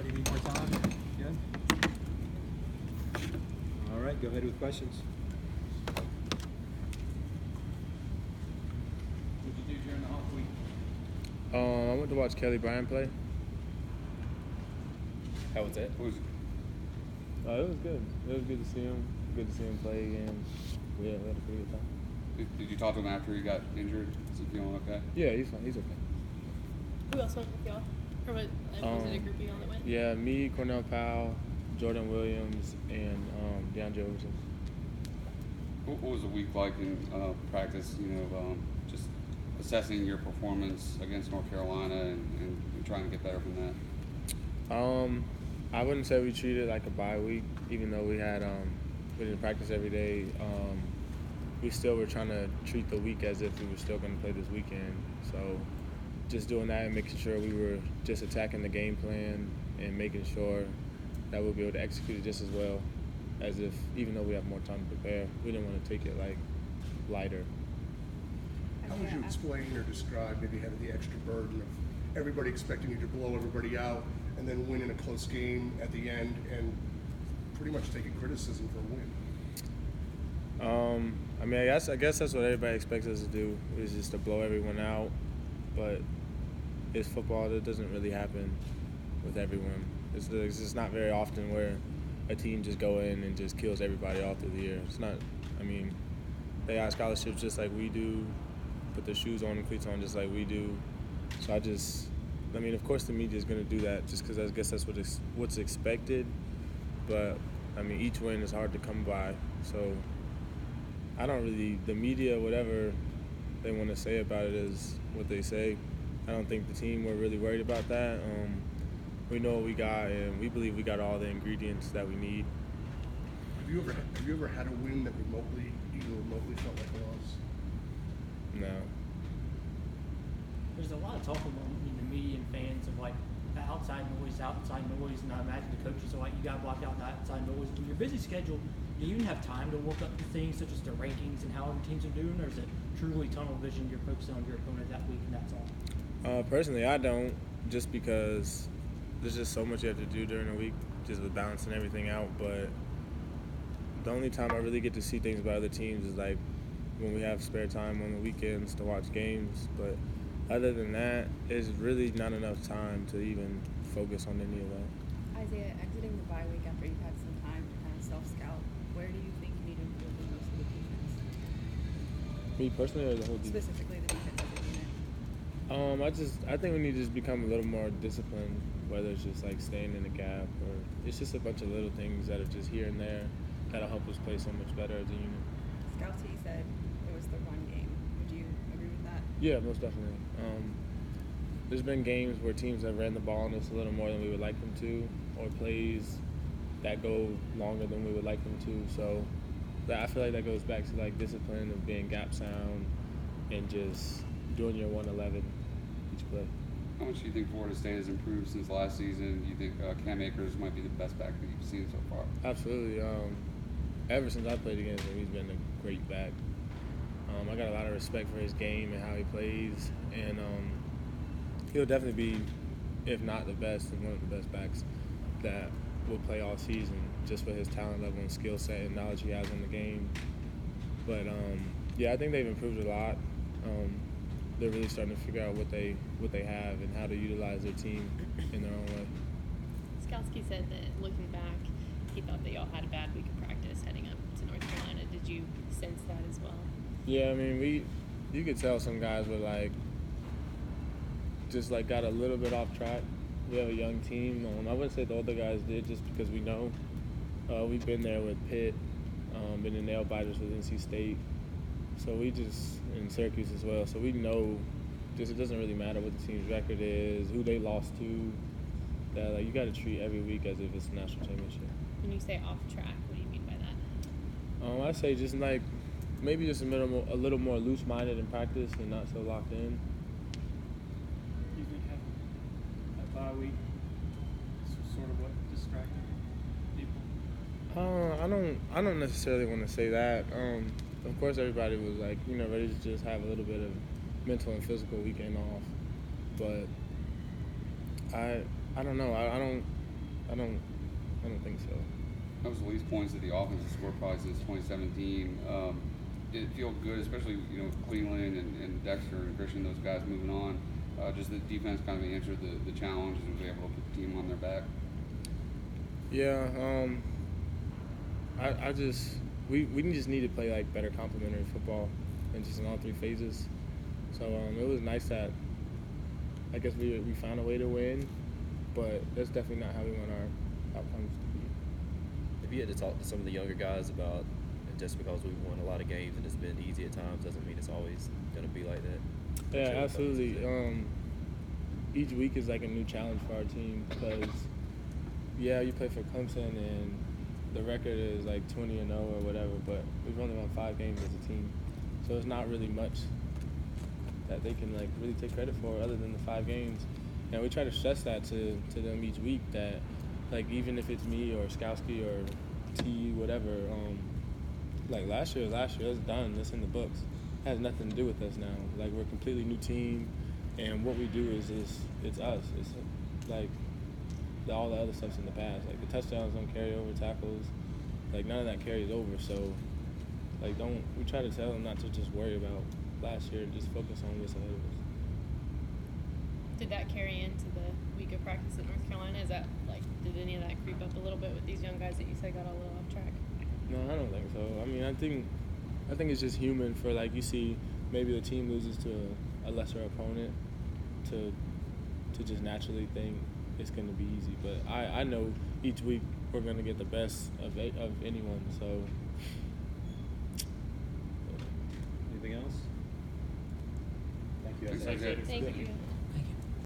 Anybody need more time? Good? All right, go ahead with questions. What did you do during the off week? I went to watch Kelly Bryant play. How was it? It was good. It was good to see him. Good to see him play again. Yeah, we had a pretty good time. Did you talk to him after he got injured? Is he feeling okay? Yeah, he's fine. He's okay. Who else went with y'all? Or was it a group of y'all that went? Yeah, me, Cornell Powell, Jordan Williams, and DeAndre Overton. What was the week like in practice? Just assessing your performance against North Carolina and trying to get better from that. I wouldn't say we treated it like a bye week, even though we didn't practice every day. We still were trying to treat the week as if we were still going to play this weekend. So just doing that and making sure we were just attacking the game plan and making sure that we'll be able to execute it just as well as if, even though we have more time to prepare, we didn't want to take it like lighter. How would you explain or describe maybe having the extra burden of everybody expecting you to blow everybody out and then win in a close game at the end and pretty much taking criticism for a win? I guess that's what everybody expects us to do, is just to blow everyone out. But it's football. That doesn't really happen with everyone. It's just not very often where a team just go in and just kills everybody all through the year. It's not. They got scholarships just like we do, put their shoes on and cleats on just like we do. So of course the media is going to do that just because I guess that's what's expected. But each win is hard to come by. So the media, whatever they want to say about it is what they say. I don't think the team, we're really worried about that. We know what we got, and we believe we got all the ingredients that we need. Have you ever had a win that even remotely felt like a loss? No. There's a lot of talk among the media and fans of like the outside noise, and I imagine the coaches are like, you got to block out the outside noise. In your busy schedule, do you even have time to work up to things such as the rankings and how other teams are doing, or is it truly tunnel vision, you're focusing on your opponent that week and that's all? Personally, I don't, just because there's just so much you have to do during the week, just with balancing everything out. But the only time I really get to see things about other teams is like when we have spare time on the weekends to watch games. But other than that, it's really not enough time to even focus on any of that. Isaiah, exiting the bye week after you've had some time to kind of self-scout, where do you think you need to improve the most of the defense? Me personally, or the whole defense? Specifically the defense as a unit. I think we need to just become a little more disciplined, whether it's just like staying in the gap or it's just a bunch of little things that are just here and there that'll help us play so much better as a unit. Scouts, he said it was the run game. Would you agree with that? Yeah, most definitely. There's been games where teams have ran the ball on us a little more than we would like them to, or plays that go longer than we would like them to. So I feel like that goes back to like discipline of being gap sound and just doing your 111 each play. How much do you think Florida State has improved since last season? Do you think Cam Akers might be the best back that you've seen so far? Absolutely. Ever since I played against him, he's been a great back. I got a lot of respect for his game and how he plays, and he'll definitely be, if not the best, one of the best backs that will play all season, just for his talent level and skill set and knowledge he has in the game. But I think they've improved a lot. They're really starting to figure out what they have and how to utilize their team in their own way. Skalski said that looking back, he thought that y'all had a bad week of practice heading up to North Carolina. Did you sense that as well? Yeah, you could tell some guys were just got a little bit off track. We have a young team. I wouldn't say the older guys did, just because we know. We've been there with Pitt, been in nail biters with NC State. So in Syracuse as well. So we know it doesn't really matter what the team's record is, who they lost to, that you got to treat every week as if it's a national championship. When you say off track, what do you mean by that? I say just maybe just a little more loose-minded in practice and not so locked in. Do you think that bye week is sort of what distracted people? I don't necessarily want to say that. Of course, everybody was ready to just have a little bit of mental and physical weekend off. But I don't know. I don't think so. That was the least points that the offense has scored probably since 2017. Did it feel good, especially Cleveland and Dexter and Christian, those guys moving on? Just the defense kind of answered the challenge and was able to put the team on their back. Yeah, we just need to play like better complementary football and just in all three phases. So it was nice that I guess we found a way to win, but that's definitely not how we want our outcomes to be. If you had to talk to some of the younger guys about just because we've won a lot of games and it's been easy at times doesn't mean it's always going to be like that. Yeah, absolutely. Each week is like a new challenge for our team because, you play for Clemson and the record is like 20-0 or whatever, but we've only won 5 games as a team, so it's not really much that they can like really take credit for other than the 5 games. And we try to stress that to them each week that like even if it's me or Skowski or T whatever, like last year, it's done. It's in the books. It has nothing to do with us now. Like we're a completely new team, and what we do is it's us. It's like all the other stuff's in the past. Like the touchdowns don't carry over, tackles, like none of that carries over. So like we try to tell them not to just worry about last year and just focus on what's ahead of us. Did that carry into the week of practice at North Carolina? Is that did any of that creep up a little bit with these young guys that you said got a little off track? No, I don't think so. I mean, I think it's just human for you see maybe the team loses to a lesser opponent to just naturally think it's going to be easy. But I know each week we're going to get the best of anyone. So Anything else? Thank you, Thanks, Isaiah. Isaiah. Thank you.